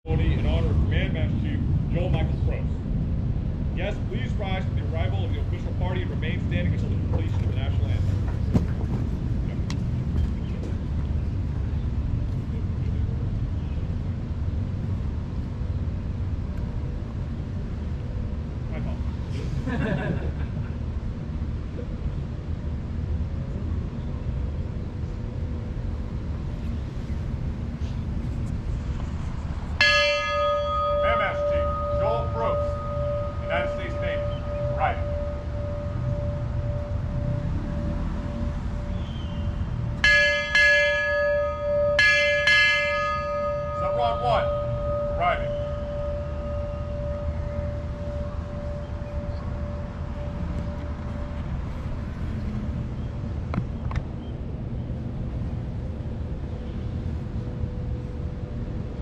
In honor of Command Master Chief Joel Michael Propst. Yes, please rise for the arrival of the official party and remain standing until the completion of the national anthem. My fault.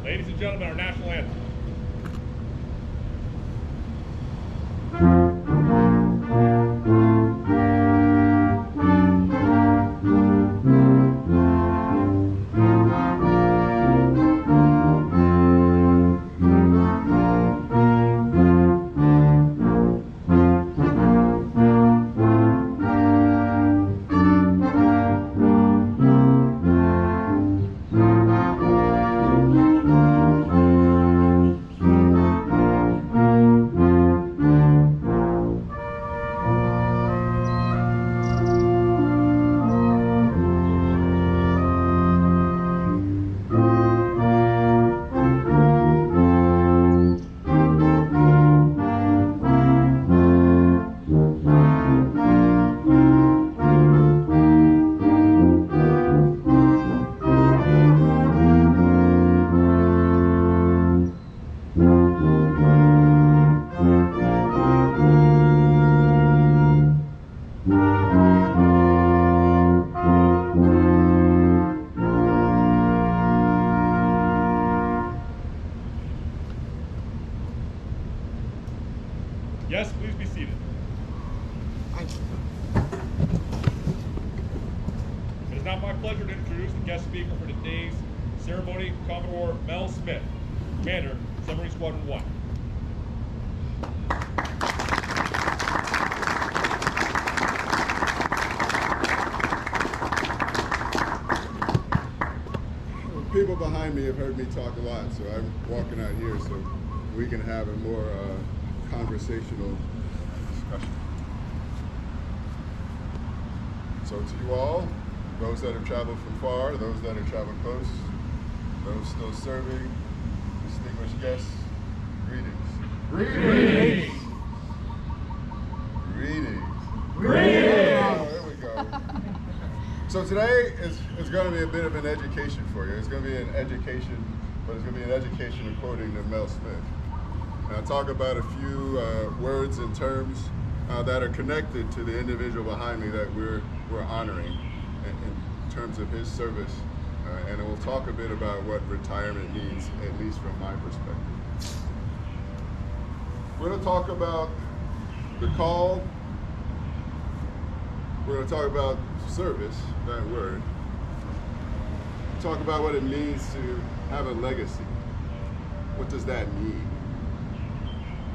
Ladies and gentlemen, our national anthem. Yes, please be seated. It is now my pleasure to introduce the guest speaker for today's ceremony, Commodore Mel Smith, Commander, Submarine Squadron 1. People behind me have heard me talk a lot, so I'm walking out here so we can have a more conversational discussion. So to you all, those that have traveled from far, those that have traveled close, those still serving, distinguished guests, greetings. Greetings! Greetings. Greetings! Oh, there we go. So today is going to be a bit of an education for you. It's going to be an education, but it's going to be an education according to Mel Smith. And I'll talk about a few words and terms that are connected to the individual behind me that we're honoring in terms of his service. And we'll talk a bit about what retirement means, at least from my perspective. We're going to talk about the call. We're going to talk about service, that word. Talk about what it means to have a legacy. What does that mean?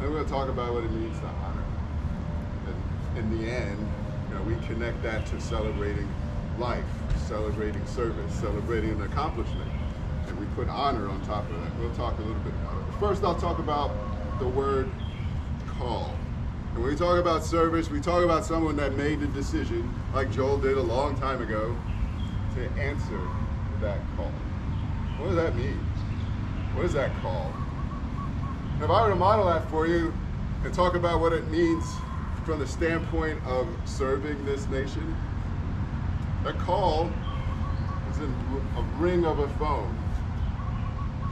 And we're going to talk about what it means to honor. And in the end, we connect that to celebrating life, celebrating service, celebrating an accomplishment. And we put honor on top of that. We'll talk a little bit about it. First, I'll talk about the word call. And when we talk about service, we talk about someone that made the decision, like Joel did a long time ago, to answer that call. What does that mean? What is that call? If I were to model that for you and talk about what it means from the standpoint of serving this nation, that call is a ring of a phone.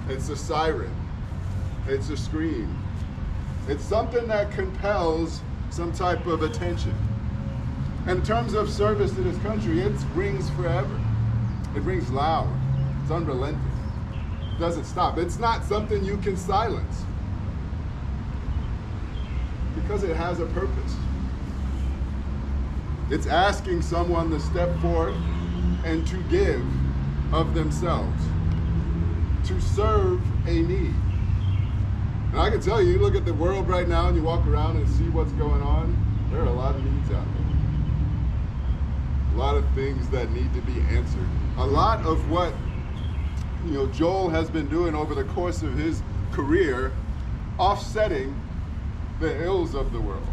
It's a siren. It's a scream. It's something that compels some type of attention. And in terms of service to this country, it rings forever. It rings loud. It's unrelenting. It doesn't stop. It's not something you can silence because it has a purpose. It's asking someone to step forth and to give of themselves, to serve a need. And I can tell you, you look at the world right now and you walk around and see what's going on, there are a lot of needs out there. A lot of things that need to be answered. A lot of what Joel has been doing over the course of his career, offsetting the ills of the world.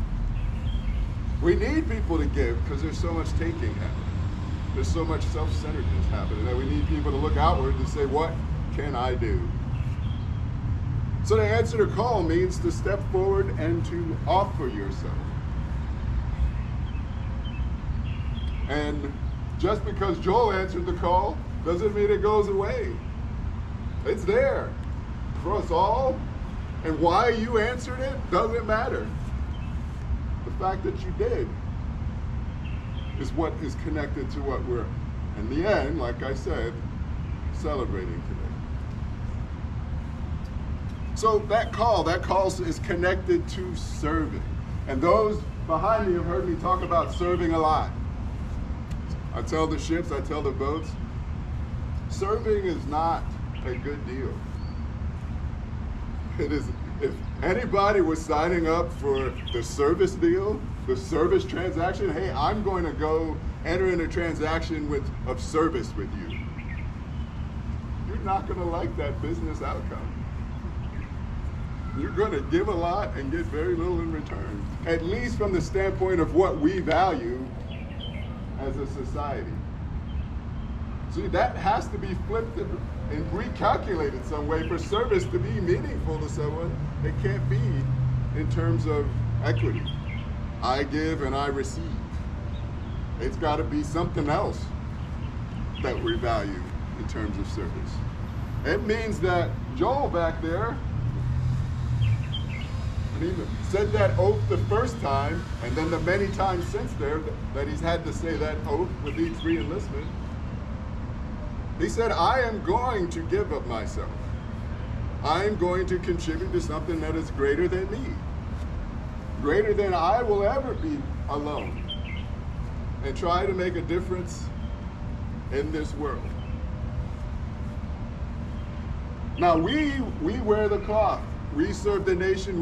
We need people to give because there's so much taking happening. There's so much self-centeredness happening that we need people to look outward and say, what can I do? So to answer the call means to step forward and to offer yourself. And just because Joel answered the call doesn't mean it goes away. It's there for us all. And why you answered it doesn't matter. The fact that you did is what is connected to what we're, in the end, like I said, celebrating today. So that call is connected to serving. And those behind me have heard me talk about serving a lot. I tell the ships, I tell the boats, serving is not a good deal. It is, if anybody was signing up for the service deal, the service transaction, hey, I'm going to go enter in a transaction of service with you. You're not going to like that business outcome. You're going to give a lot and get very little in return, at least from the standpoint of what we value as a society. See, that has to be flipped and recalculated some way for service to be meaningful to someone. It can't be in terms of equity. I give and I receive. It's got to be something else that we value in terms of service. It means that Joel back there, when he said that oath the first time, and then the many times since there that he's had to say that oath with each re-enlistment, he said, I am going to give of myself. I am going to contribute to something that is greater than me, greater than I will ever be alone, and try to make a difference in this world. Now we wear the cloth. We serve the nation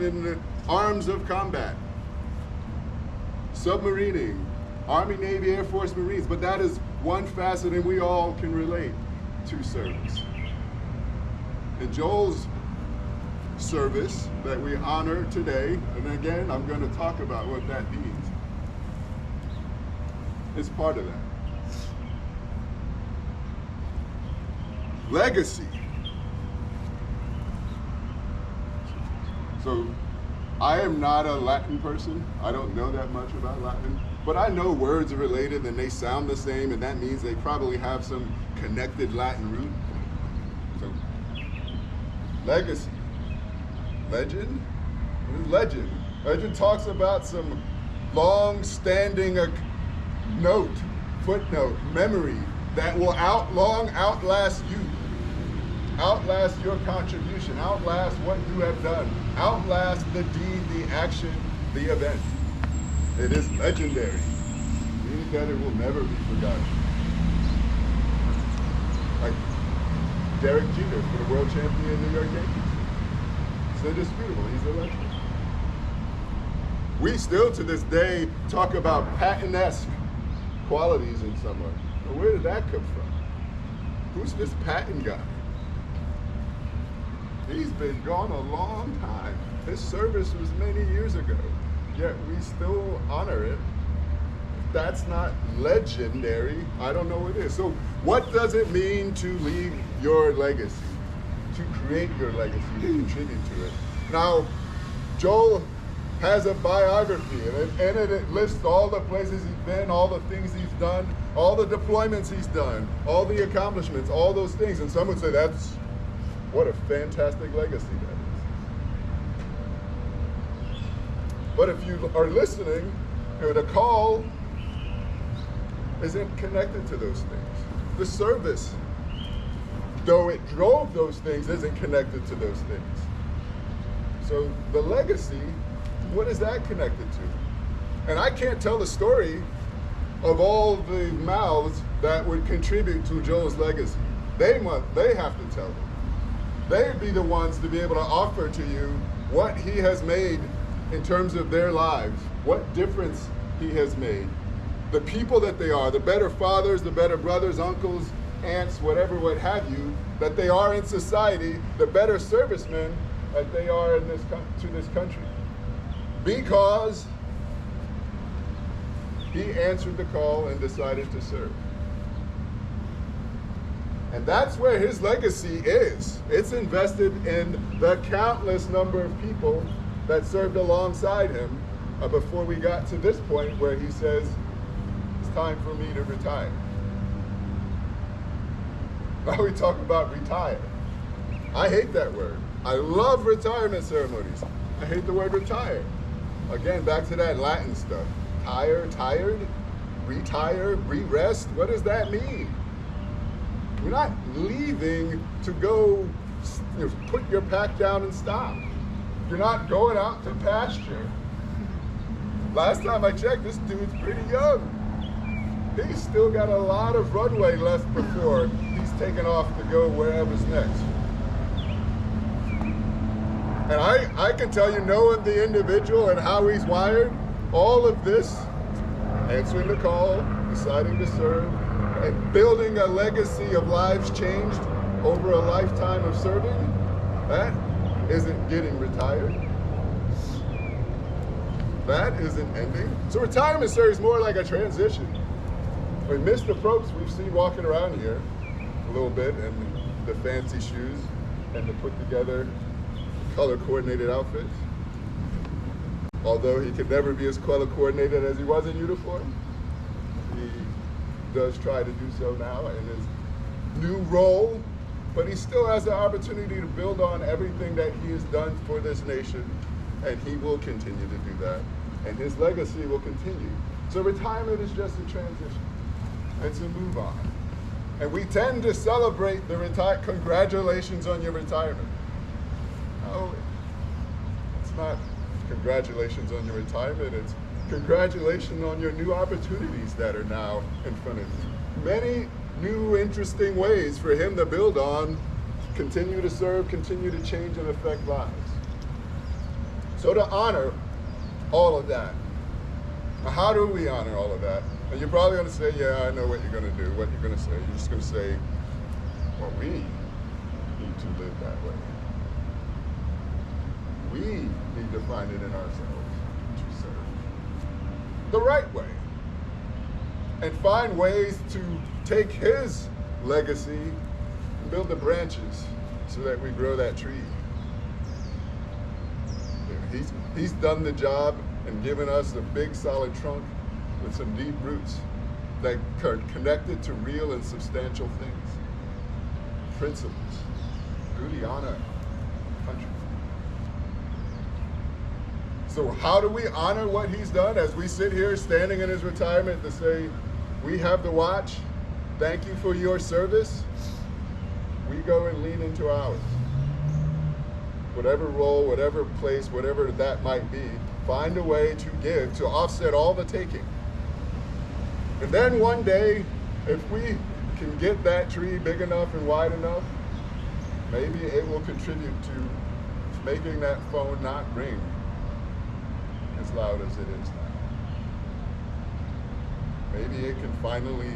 in the arms of combat. Submarining, Army, Navy, Air Force, Marines, but that is one facet, and we all can relate to service. And Joel's service that we honor today, and again, I'm going to talk about what that means, is part of that. Legacy. So I am not a Latin person. I don't know that much about Latin, but I know words are related and they sound the same, and that means they probably have some connected Latin root. So legacy. Legend? What is legend? Legend talks about some long-standing note, footnote, memory that will outlast you. Outlast your contribution, outlast what you have done, outlast the deed, the action, the event. It is legendary, meaning that it will never be forgotten. Like Derek Jeter for the world champion New York Yankees. It's indisputable, he's a legend. We still to this day talk about Patton-esque qualities in someone. Well, where did that come from? Who's this Patton guy? He's been gone a long time. His service was many years ago, yet we still honor it. If that's not legendary, I don't know what is. So what does it mean to leave your legacy, to create your legacy, to contribute to it? Now, Joel has a biography, and it lists all the places he's been, all the things he's done, all the deployments he's done, all the accomplishments, all those things. And some would say that's, what a fantastic legacy that is. But if you are listening, the call isn't connected to those things. The service, though it drove those things, isn't connected to those things. So the legacy, what is that connected to? And I can't tell the story of all the mouths that would contribute to Joel's legacy. They have to tell them. they'd be the ones to be able to offer to you what he has made in terms of their lives, what difference he has made, the people that they are, the better fathers, the better brothers, uncles, aunts, whatever, what have you, that they are in society, the better servicemen that they are in to this country. Because he answered the call and decided to serve. And that's where his legacy is. It's invested in the countless number of people that served alongside him before we got to this point where he says, it's time for me to retire. Now we talk about retire. I hate that word. I love retirement ceremonies. I hate the word retire. Again, back to that Latin stuff. Tire, tired, retire, re-rest. What does that mean? You're not leaving to go put your pack down and stop. You're not going out to pasture. Last time I checked, this dude's pretty young. He's still got a lot of runway left before he's taken off to go wherever's next. And I can tell you, knowing the individual and how he's wired, all of this, answering the call, deciding to serve, and building a legacy of lives changed over a lifetime of serving, that isn't getting retired. That isn't ending. So retirement, sir, is more like a transition. I mean, Mr. Propst, we've seen walking around here a little bit in the fancy shoes and the put together color coordinated outfits. Although he could never be as color coordinated as he was in uniform, he does try to do so now in his new role, but he still has the opportunity to build on everything that he has done for this nation, and he will continue to do that, and his legacy will continue. So retirement is just a transition. It's a move on. And we tend to celebrate the congratulations on your retirement. No, it's not congratulations on your retirement, it's congratulations on your new opportunities that are now in front of you. Many new interesting ways for him to build on, continue to serve, continue to change and affect lives. So to honor all of that, how do we honor all of that? And you're probably going to say, yeah, I know what you're going to do, what you're going to say. You're just going to say, well, we need to live that way. We need to find it in ourselves to serve the right way and find ways to take his legacy and build the branches so that we grow that tree. He's done the job and given us a big solid trunk with some deep roots that are connected to real and substantial things. Principles, duty, honor, country. So how do we honor what he's done as we sit here standing in his retirement to say, we have the watch, thank you for your service? We go and lean into ours. Whatever role, whatever place, whatever that might be, find a way to give to offset all the taking. And then one day, if we can get that tree big enough and wide enough, maybe it will contribute to making that phone not ring as loud as it is now. Maybe it can finally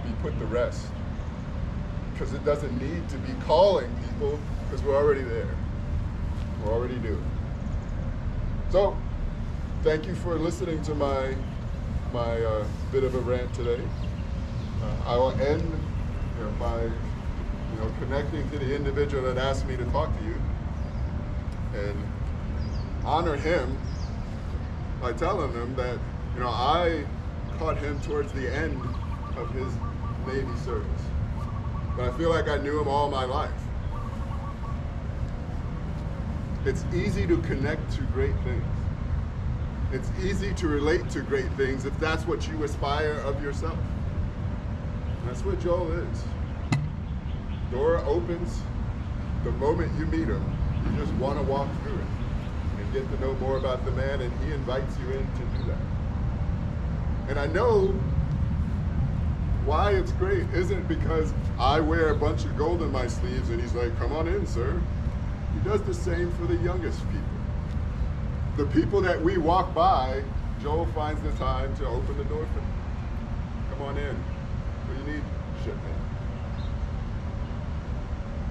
be put to rest because it doesn't need to be calling people because we're already there. We're already doing it. So, thank you for listening to my bit of a rant today. I will end by connecting to the individual that asked me to talk to you and honor him by telling him that I caught him towards the end of his Navy service, but I feel like I knew him all my life. It's easy to connect to great things. It's easy to relate to great things if that's what you aspire of yourself. That's what Joel is. Door opens the moment you meet him. You just want to walk through it and get to know more about the man, and he invites you in to do that. And I know why it's great isn't because I wear a bunch of gold in my sleeves and he's like, come on in, sir. He does the same for the youngest people. The people that we walk by, Joel finds the time to open the door for them. Come on in. What do you need, shipmate?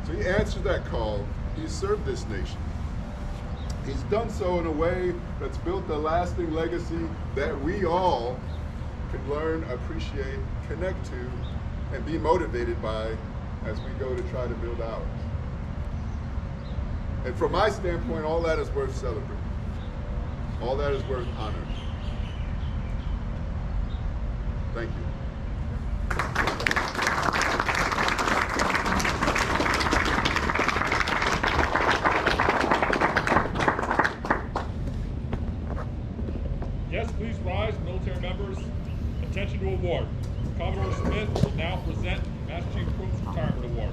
So he answered that call. He served this nation. He's done so in a way that's built a lasting legacy that we all can learn, appreciate, connect to, and be motivated by as we go to try to build ours. And from my standpoint, all that is worth celebrating. All that is worth honoring. Thank you. Yes, please rise, military members. Attention to award. Commodore Smith will now present the Master Chief Propst Retirement Award.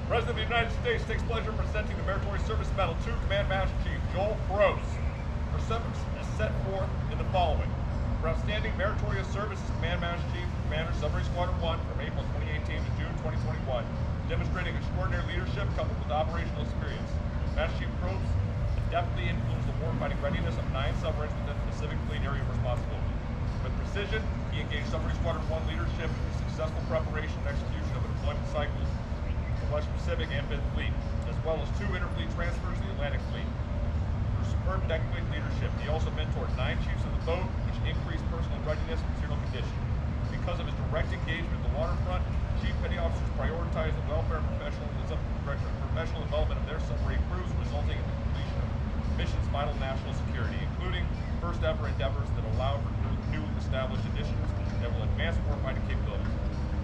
President of the United States takes pleasure in presenting the Meritorious Service Medal to Command Master Chief Joel Propst for service as set forth in the following. For outstanding meritorious service as Command Master Chief, Commander Submarine Squadron 1 from April 2018 to June 2021, demonstrating extraordinary leadership coupled with operational experience. Master Chief Propst adeptly influenced the warfighting readiness of 9 submarines within the Pacific Fleet area of responsibility. With precision, he engaged Submarine Squadron 1 leadership in the successful preparation and execution of a deployment cycle West Pacific and Fifth Fleet, as well as 2 interfleet transfers to the Atlantic Fleet. Through superb technical leadership, he also mentored 9 chiefs of the boat, which increased personal readiness and serial condition. Because of his direct engagement at the waterfront, chief petty officers prioritized the welfare and professional development of their submarine crews, resulting in the completion of missions vital to national security, including first ever endeavors that allow for new established initiatives that will advance warfighting capabilities.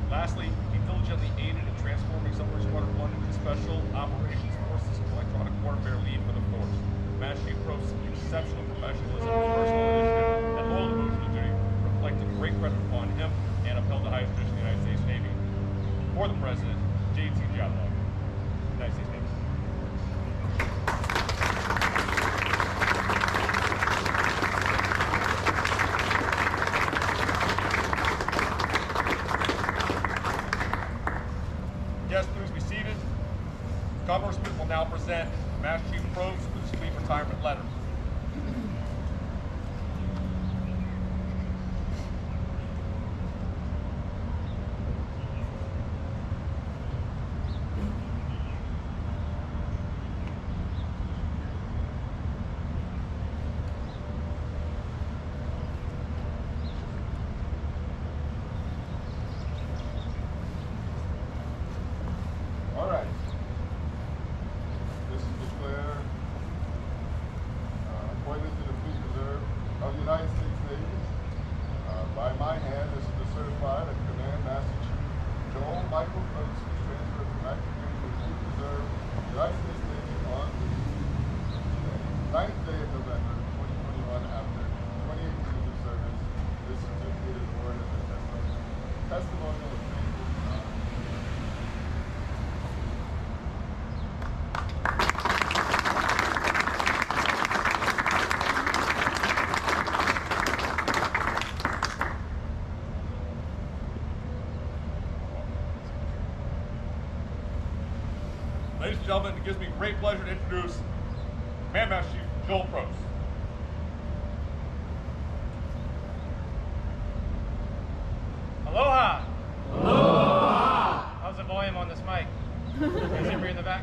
Lastly, he diligently aided in transforming Submarine Squadron 1 into the Special Operations Forces electronic warfare lead for the force. Master Chief Propst's exceptional professionalism, personal initiative, and loyal devotion to duty reflected great credit upon him and upheld the highest tradition of the United States Navy. For the President, J.T. Jadlow, United States Navy. Yes, please be seated. Commodore Smith will now present Master Chief Propst with his fleet retirement letter. All right. This is declared appointed to the Fleet Reserve of the United States Navy. By my hand, this is the certified and Command Master Chief Joel Michael Propst, transferred from active duty to the Fleet Reserve of the United States Navy on the 9th day of November 2021 after 28 years of service. This certificate is awarded as a testimonial of faithful Ladies and gentlemen, it gives me great pleasure to introduce Command Master Chief Joel Propst. Aloha! Aloha! How's the volume on this mic? Is it in the back?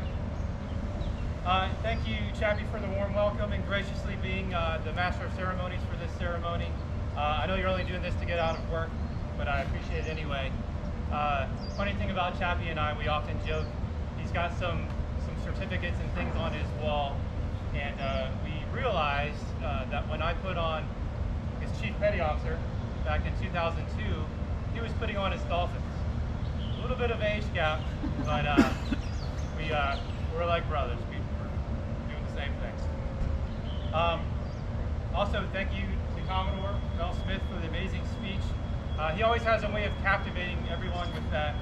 Thank you, Chappie, for the warm welcome and graciously being the Master of Ceremonies for this ceremony. I know you're only doing this to get out of work, but I appreciate it anyway. Funny thing about Chappie and I, we often joke, he's got some certificates and things on his wall, and we realized that when I put on his Chief Petty Officer back in 2002, he was putting on his Dolphins. A little bit of age gap, but we're like brothers. We're doing the same thing. Also, thank you to Commodore Mel Smith for the amazing speech. He always has a way of captivating everyone with that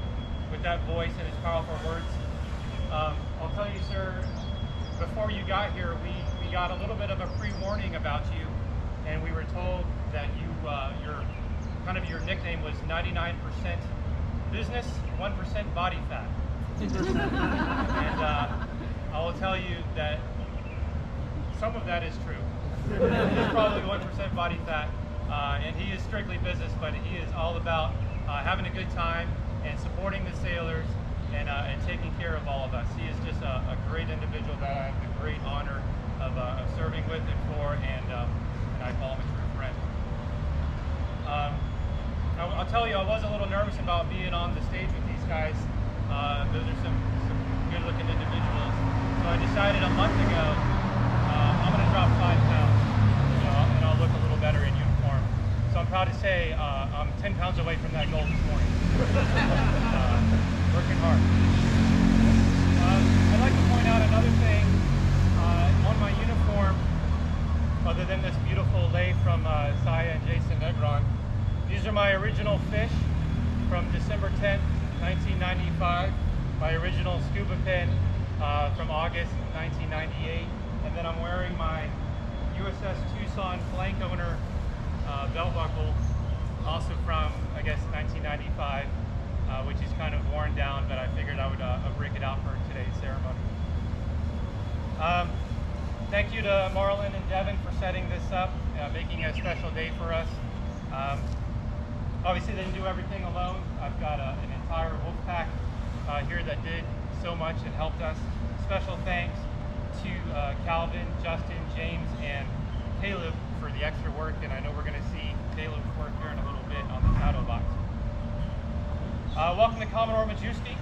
voice and his powerful words. I'll tell you, sir, before you got here, we got a little bit of a pre-warning about you, and we were told that your nickname was 99% business, 1% body fat. And I will tell you that some of that is true. He's probably 1% body fat, and he is strictly business, but he is all about having a good time and supporting the sailors and taking care of all of us. He is just a great individual that I have the great honor of serving with and for, and I call him a true friend. I'll tell you, I was a little nervous about being on the stage with these guys. Those are some good-looking individuals. So I decided a month ago, I'm going to drop 5 pounds, and I'll look a little better in uniform. So I'm proud to say I'm 10 pounds away from that goal this morning. Working hard. I'd like to point out another thing on my uniform, other than this beautiful lei from Saya and Jason Negron. These are my original fish from December 10th, 1995. My original scuba pin from August 1998. And then I'm wearing my USS Tucson flank owner belt buckle, also from, I guess, 1995, which is kind of worn down, but I figured I would break it out for today's ceremony. Thank you to Marlon and Devin for setting this up, making it a special day for us. Obviously, they didn't do everything alone. I've got an entire wolf pack here that did so much and helped us. Special thanks to Calvin, Justin, James, and Caleb for the extra work, and I know we're going to see Caleb's work here in a little bit on the shadow box. Welcome to Commodore Majewski,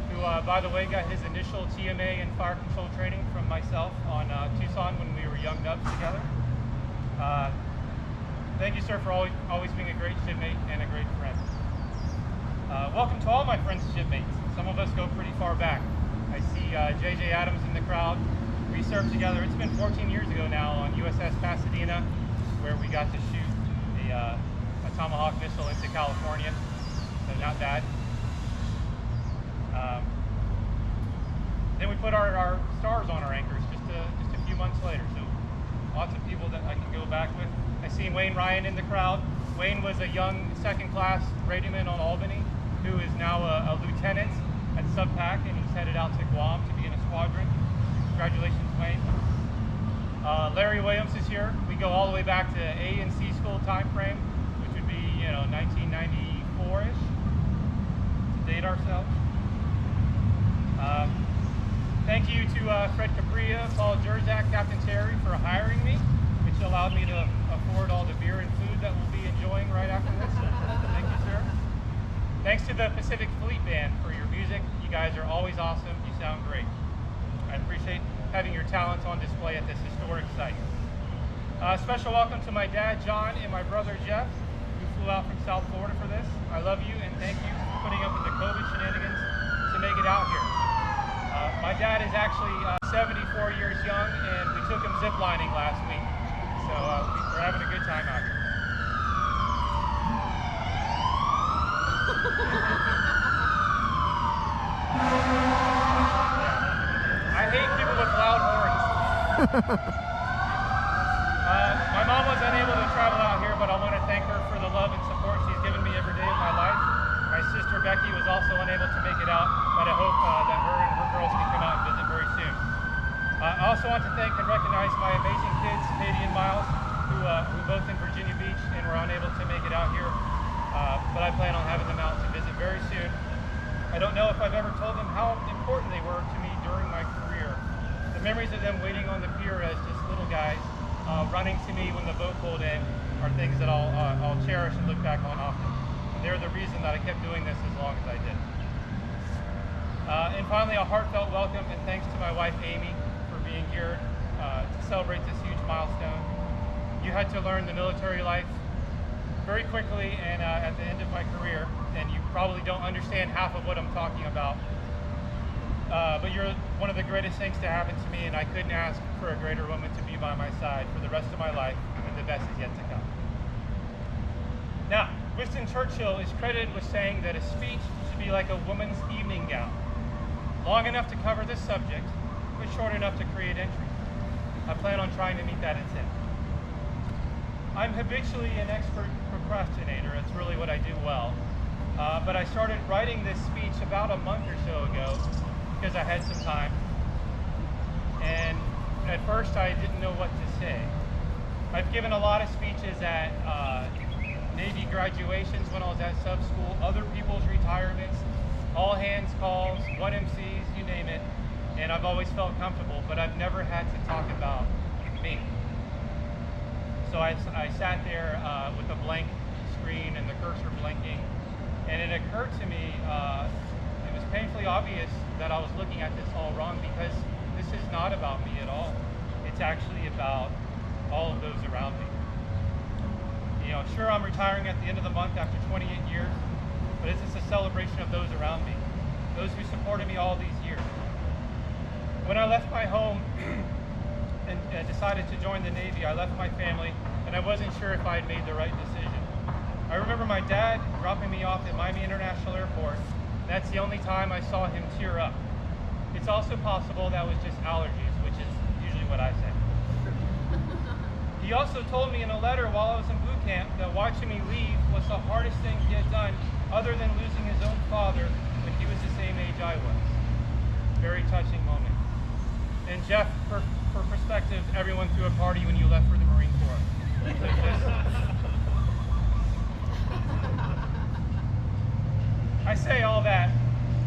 who, by the way, got his initial TMA and fire control training from myself on Tucson when we were young nubs together. Thank you, sir, for always being a great shipmate and a great friend. Welcome to all my friends shipmates. Some of us go pretty far back. I see JJ Adams in the crowd. We served together, it's been 14 years ago now, on USS Pasadena, where we got to shoot a Tomahawk missile into California, so not bad. Then we put our stars on our anchors just a few months later, so lots of people that I can go back with. I see Wayne Ryan in the crowd. Wayne was a young second-class radioman on Albany, who is now a lieutenant at SubPac, and he's headed out to Guam to be in a squadron. Congratulations, Wayne. Larry Williams is here. We go all the way back to A and C school time frame, which would be 1994-ish, to date ourselves. Thank you to Fred Capria, Paul Jerzak, Captain Terry for hiring me, which allowed me to afford all the beer and food that we'll be enjoying right after this. Thank you, sir. Thanks to the Pacific Fleet Band for your music. You guys are always awesome. You sound great. I appreciate having your talents on display at this historic site. Special welcome to my dad, John, and my brother, Jeff, who flew out from South Florida for this. I love you, and thank you for putting up with the COVID shenanigans to make it out here. My dad is actually 74 years young, and we took him ziplining last week. So we're having a good time out here. I hate people with loud horns. My mom was unable to travel out here, but I want to thank her for the love and support she's given me every day of my life. My sister Becky was also unable to make it out, but I hope that her and her girls can come out and visit very soon. I also want to thank and recognize my amazing kids, Katie and Miles, who both in Virginia Beach and were unable to make it out here, but I plan on having them out to visit very soon. I don't know if I've ever told them how important they were to me during my career. The memories of them waiting on the pier as just little guys, running to me when the boat pulled in, are things that I'll cherish and look back on often. They're the reason that I kept doing this as long as I did. And finally, a heartfelt welcome and thanks to my wife, Amy, for being here to celebrate this huge milestone. You had to learn the military life very quickly and at the end of my career, and you probably don't understand half of what I'm talking about. but you're one of the greatest things to happen to me, and I couldn't ask for a greater woman to be by my side for the rest of my life, and the best is yet to come. Now, Winston Churchill is credited with saying that a speech should be like a woman's evening gown, long enough to cover this subject, but short enough to create interest. I plan on trying to meet that intent. I'm habitually an expert procrastinator. It's really what I do well. But I started writing this speech about a month or so ago because I had some time. And at first I didn't know what to say. I've given a lot of speeches at Navy graduations when I was at sub school, other people's retirements, all hands calls, 1MCs, you name it. And I've always felt comfortable, but I've never had to talk about me. So I sat there with a blank screen and the cursor blinking, and it occurred to me, it was painfully obvious that I was looking at this all wrong, because this is not about me at all. It's actually about all of those around me. You know, sure, I'm retiring at the end of the month after 28 years, but it's just a celebration of those around me, those who supported me all these years. When I left my home and decided to join the Navy, I left my family, and I wasn't sure if I had made the right decision. I remember my dad dropping me off at Miami International Airport. That's the only time I saw him tear up. It's also possible that was just allergies, which is usually what I say. He also told me in a letter while I was in boot camp that watching me leave was the hardest thing he had done, other than losing his own father when he was the same age I was. Very touching moment. And Jeff, for perspective, everyone threw a party when you left for the Marine Corps. I say all that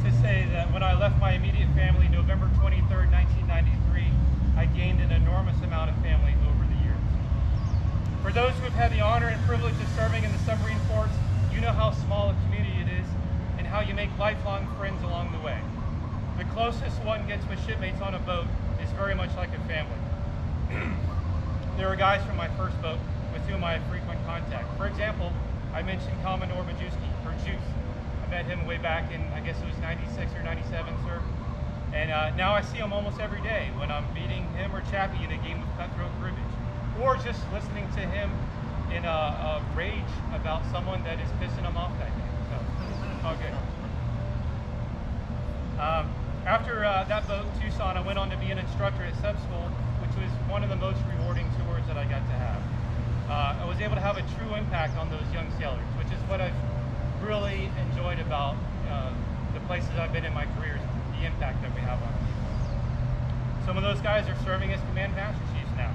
to say that when I left my immediate family November 23rd, 1993, I gained an enormous amount of family over the years. For those who have had the honor and privilege of serving in the submarine force, you know how small a community it is and how you make lifelong friends along the way. The closest one gets with shipmates on a boat is very much like a family. There are guys from my first boat with whom I have frequent contact. For example, I mentioned Commodore Majewski, or Juice. I met him way back in, I guess it was 96 or 97, sir. And now I see him almost every day when I'm meeting him or Chappie in a game of cutthroat cribbage, or just listening to him in a rage about someone that is pissing him off that day. So, all good. After that boat, Tucson, I went on to be an instructor at sub school, which was one of the most rewarding tours that I got to have. I was able to have a true impact on those young sailors, which is what I've really enjoyed about the places I've been in my career, the impact that we have on them. Some of those guys are serving as command master chiefs now,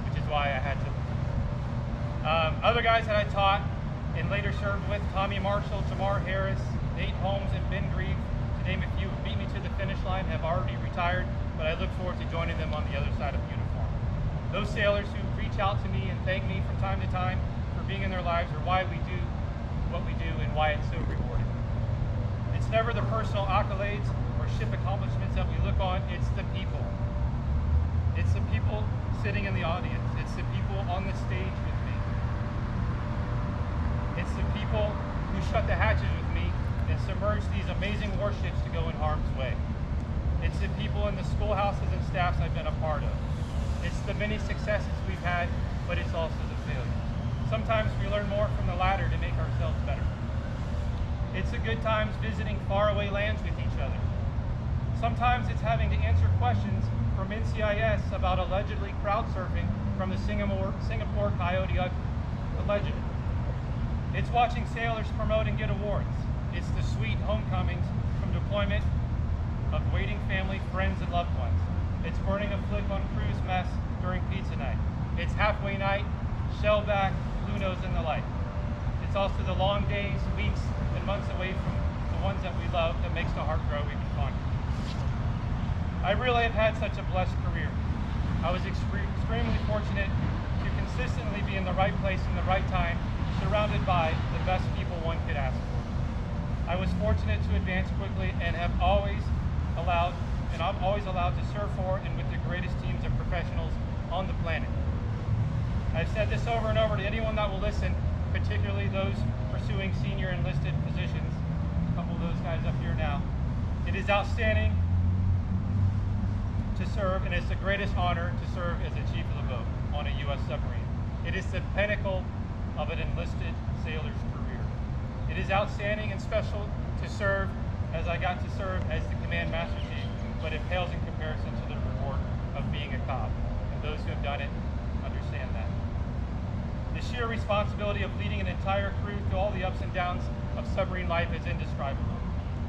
which is why I had to. Other guys that I taught and later served with, Tommy Marshall, Jamar Harris, Nate Holmes, and Ben Grieve, name a few, who beat me to the finish line, have already retired, but I look forward to joining them on the other side of the uniform. Those sailors who reach out to me and thank me from time to time for being in their lives are why we do what we do and why it's so rewarding. It's never the personal accolades or ship accomplishments that we look on, it's the people. It's the people sitting in the audience. It's the people on the stage with me. It's the people who shut the hatches with me and submerge these amazing warships to go in harm's way. It's the people in the schoolhouses and staffs I've been a part of. It's the many successes we've had, but it's also the failures. Sometimes we learn more from the latter to make ourselves better. It's the good times visiting faraway lands with each other. Sometimes it's having to answer questions from NCIS about allegedly crowd surfing from the Singapore Coyote Ugly. It's watching sailors promote and get awards. It's the sweet homecomings from deployment of waiting family, friends, and loved ones. It's burning a flick on cruise mess during pizza night. It's halfway night, shellback, blue nose, and the like. It's also the long days, weeks, and months away from the ones that we love that makes the heart grow even fonder. I really have had such a blessed career. I was extremely fortunate to consistently be in the right place in the right time, surrounded by the best people one could ask for. I was fortunate to advance quickly and I'm always allowed to serve for and with the greatest teams of professionals on the planet. I've said this over and over to anyone that will listen, particularly those pursuing senior enlisted positions. A couple of those guys up here now. It is outstanding to serve, and it's the greatest honor to serve as the chief of the boat on a U.S. submarine. It is the pinnacle of an enlisted sailor's career. It is outstanding and special to serve as I got to serve as the Command Master Chief, but it pales in comparison to the reward of being a cop, and those who have done it understand that. The sheer responsibility of leading an entire crew through all the ups and downs of submarine life is indescribable.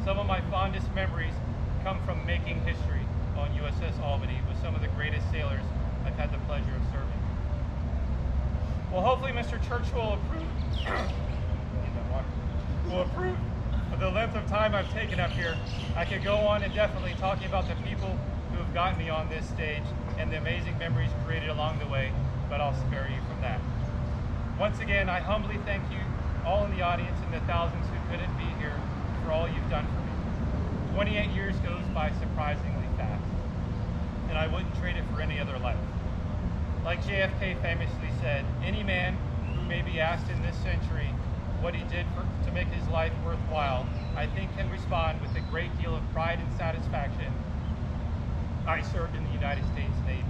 Some of my fondest memories come from making history on USS Albany with some of the greatest sailors I've had the pleasure of serving. Well, hopefully Mr. Church will approve, of the length of time I've taken up here. I could go on indefinitely talking about the people who have gotten me on this stage and the amazing memories created along the way, but I'll spare you from that. Once again, I humbly thank you all in the audience and the thousands who couldn't be here for all you've done for me. 28 years goes by surprisingly fast, and I wouldn't trade it for any other life. Like JFK famously said, any man who may be asked in this century what he did to make his life worthwhile, I think can respond with a great deal of pride and satisfaction. I served in the United States Navy.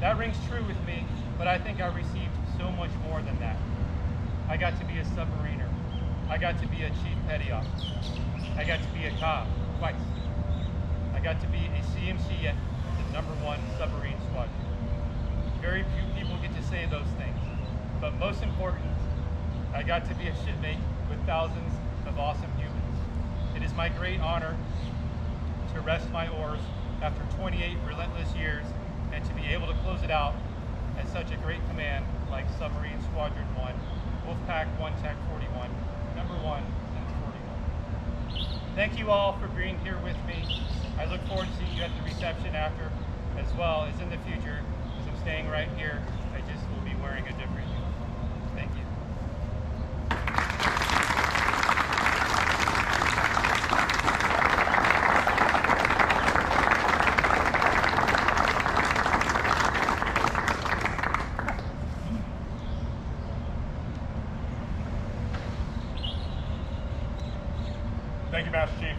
That rings true with me, but I think I received so much more than that. I got to be a submariner. I got to be a chief petty officer. I got to be a cop twice. I got to be a CMC at the #1 submarine squadron. Very few people get to say those things, but most important, I got to be a shipmate with thousands of awesome humans. It is my great honor to rest my oars after 28 relentless years and to be able to close it out at such a great command like Submarine Squadron 1, Wolfpack 1 Tech 41, #1 and 41. Thank you all for being here with me. I look forward to seeing you at the reception after, as well as in the future, as I'm staying right here. I just will be wearing a different uniform. Thank you. Thank you, Master Chief.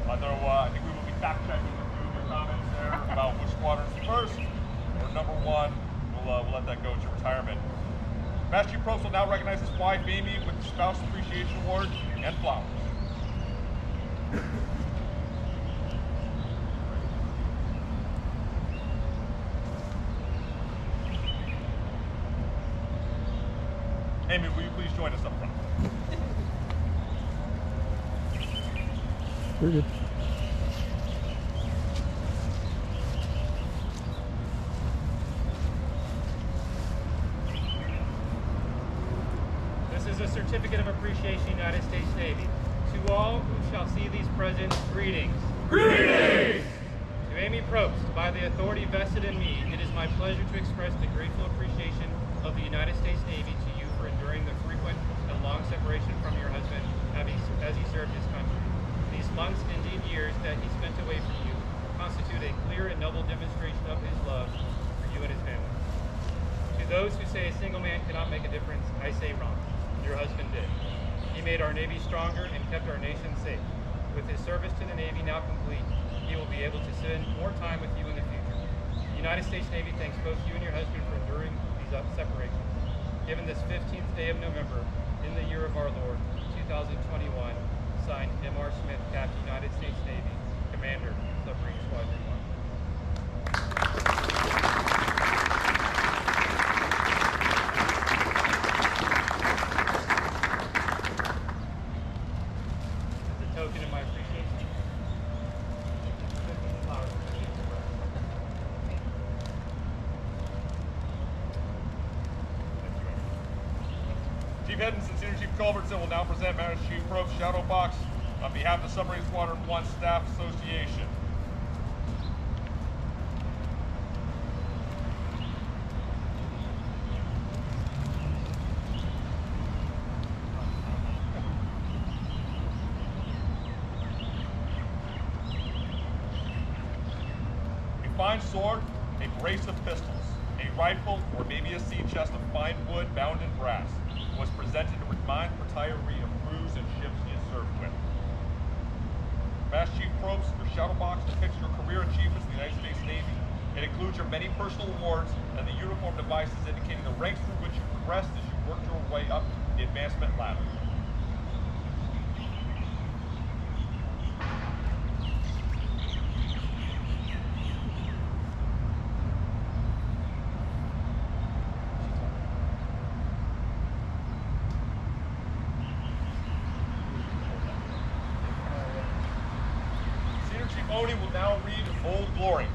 Although I think we will be fact-checking a few of your comments there about which squadron's first or #1. We'll let that go to retirement. Master Chief Propst will now recognize his wife, Amy, with the Spouse Appreciation Award and flowers. Amy, will you please join us up front? Very good. This is a certificate of appreciation, United States Navy. To all who shall see these presents, greetings. Greetings! To Amy Propst, by the authority vested in me, it is my pleasure to express the grateful appreciation of the United States Navy to you for enduring the frequent and long separation from your husband as he served his country. These months, indeed years, that he spent away from you constitute a clear and noble demonstration of his love for you and his family. To those who say a single man cannot make a difference, I say wrong. Your husband did. He made our Navy stronger and kept our nation safe. With his service to the Navy now complete, he will be able to spend more time with you in the future. The United States Navy thanks both you and your husband for enduring these separations. Given this 15th day of November, in the year of our Lord, 2021, signed M.R. Smith, Captain, United States Navy, Commander, Submarine Squadron 1. As a token of my appreciation, Chief Hedens and Senior Chief Culbertson will now present Master Chief Propst Shadow Box on behalf of the Submarine Squadron 1 Staff Association. A fine sword, a brace of pistols, a rifle, or maybe a sea chest of fine wood bound in brass was presented to remind the retiree of crews and ships he had served with. Master Chief Propst, your shuttle box depicts your career achievements in the United States Navy. It includes your many personal awards and the uniform devices indicating the ranks through which you progressed as you worked your way up the advancement ladder. Senior Chief Odie will now read Old Glory.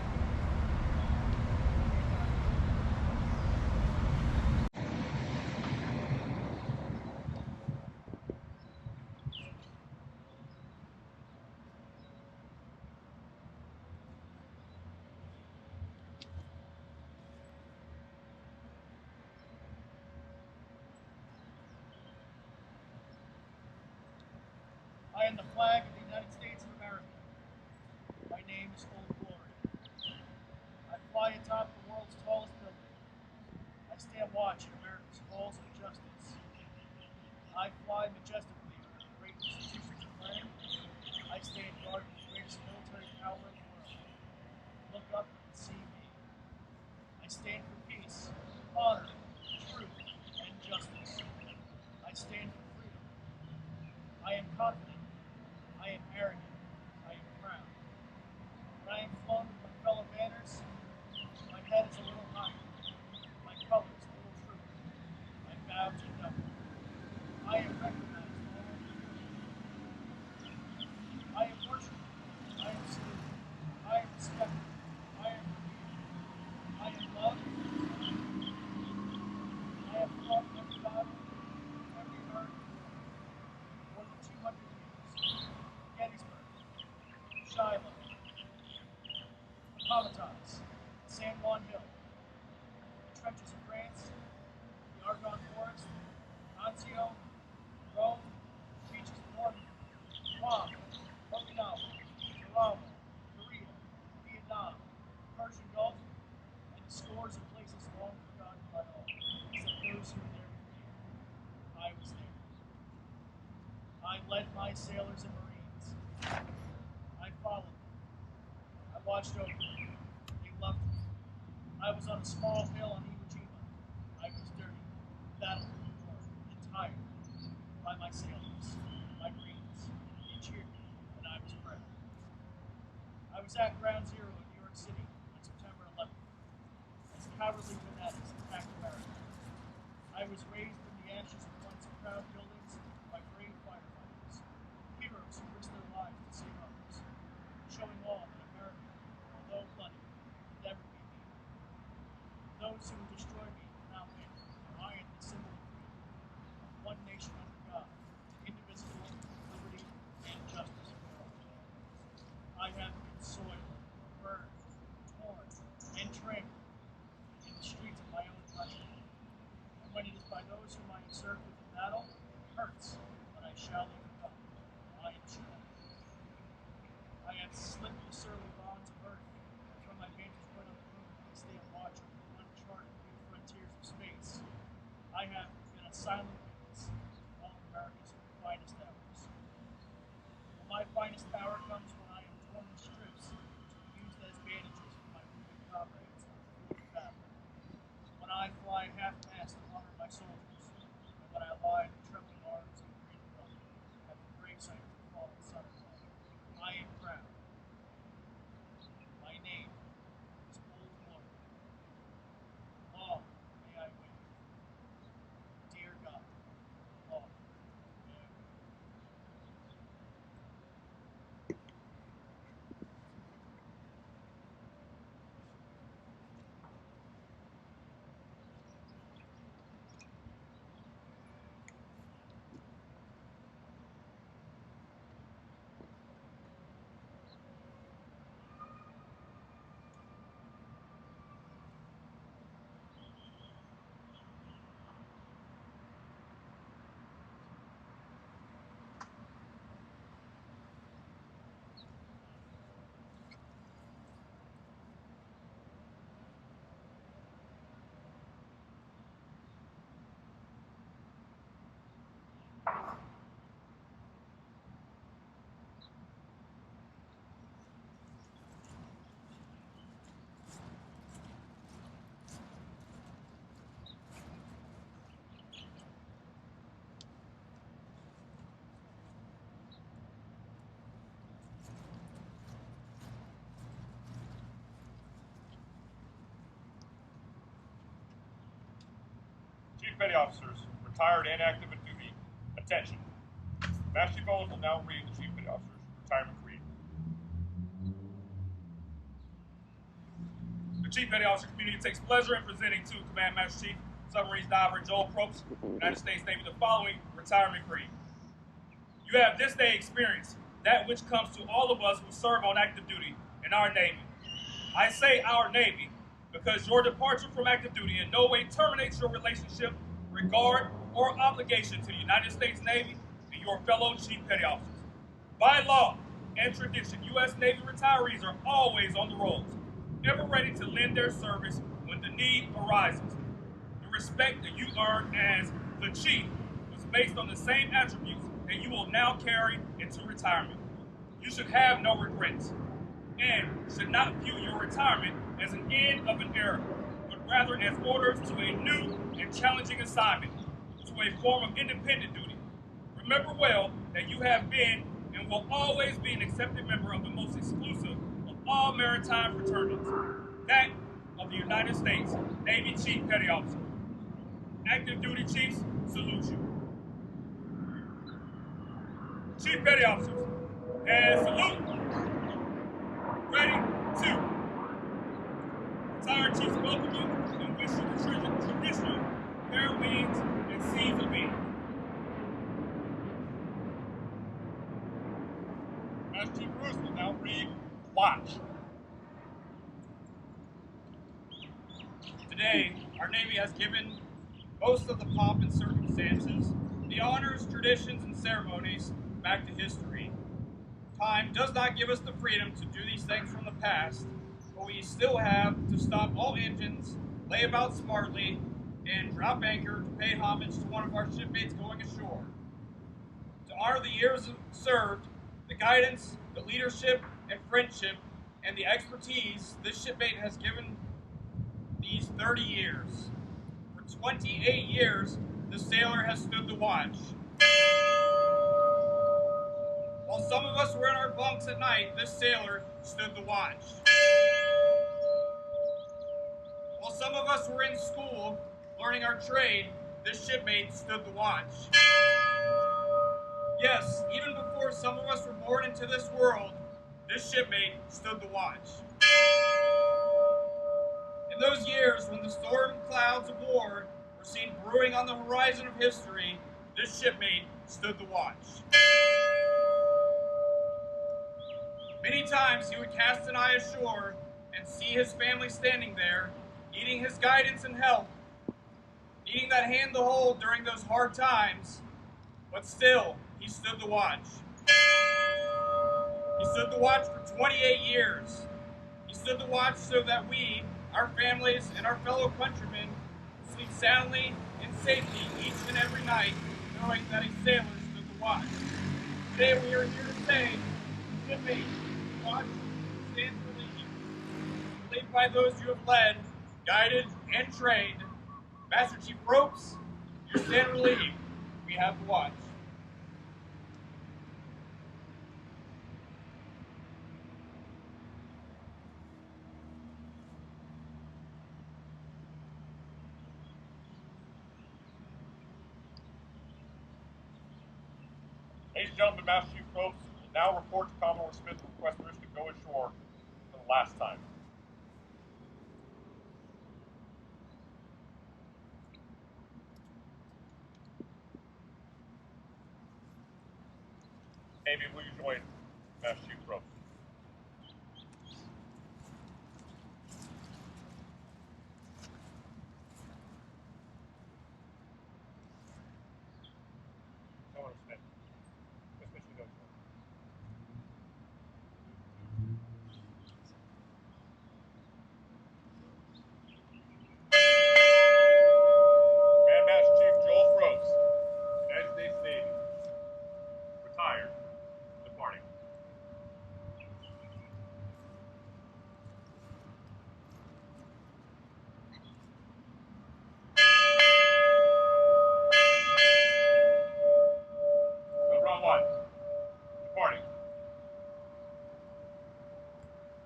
I am the flag of the United States of America. My name is Old Glory. I fly atop the world's tallest building. I stand watch at America's halls of justice. I fly majestically over the great institutions of learning. I stand guard with the greatest military power in the world. Look up and see me. I stand for peace, honor, truth, and justice. I stand for freedom. I am confident. I am arrogant. I am proud. When I am flown with my fellow banners, my head is a little higher. My colors a little truer. I bow to nothing. I am recognized all over the world. I am worshipped. I am saluted. I am respected. I am revered. I am loved. I have fought every battle, every American war. More than 200 years. Gettysburg, Shiloh, Appomattox, San Juan Hill, the trenches of France, the Argonne Forest, Anzio, Rome, beaches of Normandy, Guam, Okinawa, Tarawa, Korea, Vietnam, Persian Gulf, and the scores of places long forgotten by all, except those who were there with me. I was there. I led my sailors and Marines. I followed them. I watched over them. They loved me. I was on a small hill on Iwo Jima. I was dirty, battlefield worn, and tired by my sailors, my Marines. They cheered me, and I was proud. I was at Ground Zero in New York City on September 11th, as cowardly fanatics attacked America. I was raised in the ashes of once proud buildings by brave firefighters, heroes who risked their lives to save others, showing all that America, although bloody, could never be beaten. Those who would destroy me will now win, for I am the symbol of freedom. One nation under God, indivisible, liberty, and justice for all. I have been soiled, burned, torn, and trampled in the streets of my own country. And when it is by those whom I have served with in battle, it hurts, but I shall overcome. I am strong. I have slipped the surly bonds of earth, and from my vantage point on the moon, I stand watch over the uncharted new frontiers of space. I have been a silent witness of all of America's finest hours. But my finest hour comes when I am torn in strips to be used as bandages for my wounded comrades on the field of battle. When I fly half-mast to honor my soldiers, and when I lie in the trembling arms of a great brother. Chief Petty Officers, retired and active in duty, attention. Master Chief Owens will now read the Chief Petty Officers' retirement creed. The Chief Petty Officer community takes pleasure in presenting to Command Master Chief Submarines Diver Joel Propst, United States Navy, the following retirement creed. You have this day experienced that which comes to all of us who serve on active duty in our Navy. I say our Navy because your departure from active duty in no way terminates your relationship, regard, or obligation to the United States Navy and your fellow Chief Petty Officers. By law and tradition, U.S. Navy retirees are always on the rolls, ever ready to lend their service when the need arises. The respect that you earn as the Chief was based on the same attributes that you will now carry into retirement. You should have no regrets and should not view your retirement as an end of an era, but rather as orders to a new and challenging assignment, to a form of independent duty. Remember well that you have been and will always be an accepted member of the most exclusive of all maritime fraternities, that of the United States Navy Chief Petty Officer. Active duty chiefs salute you. Chief Petty Officers, and salute. Ready, two. Retired chiefs welcome you and wish you the traditional fair winds and seas of being. Master Chief Bruce will now read Watch. Today, our Navy has given most of the pomp and circumstances, the honors, traditions, and ceremonies back to history. Time does not give us the freedom to do these things from the past, but we still have to stop all engines, lay about smartly, and drop anchor to pay homage to one of our shipmates going ashore. To honor the years served, the guidance, the leadership, and friendship, and the expertise this shipmate has given these 30 years. For 28 years, the sailor has stood the watch. While some of us were in our bunks at night, this sailor stood the watch. While some of us were in school learning our trade, this shipmate stood the watch. Yes, even before some of us were born into this world, this shipmate stood the watch. In those years when the storm clouds of war were seen brewing on the horizon of history, this shipmate stood the watch. Many times he would cast an eye ashore and see his family standing there, needing his guidance and help, needing that hand to hold during those hard times, but still, he stood the watch. He stood the watch for 28 years. He stood the watch so that we, our families, and our fellow countrymen sleep soundly and safety each and every night, knowing that a sailor stood the watch. Today we are here to say, shipmate, watch, stand for lead. Lead by those you have led, guided, and trained. Master Chief Propst, you stand relieved. We have the watch. Ladies and gentlemen, Master Chief Propst will now report to Commodore Smith and request permission to go ashore for the last time. Amy, will you join Master Chief Propst? Commodore Smith. Let's mission go ashore. Command Master Chief Joel Propst, United States Navy, retired, departing. Round one, departing.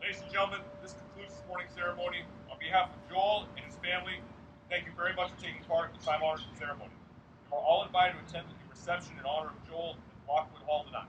Ladies and gentlemen, this concludes this morning's ceremony. On behalf of Joel and his family, Thank you very much for taking part in the time-honored ceremony. You are all invited to attend the reception in honor of Joel at Rockwood Hall tonight.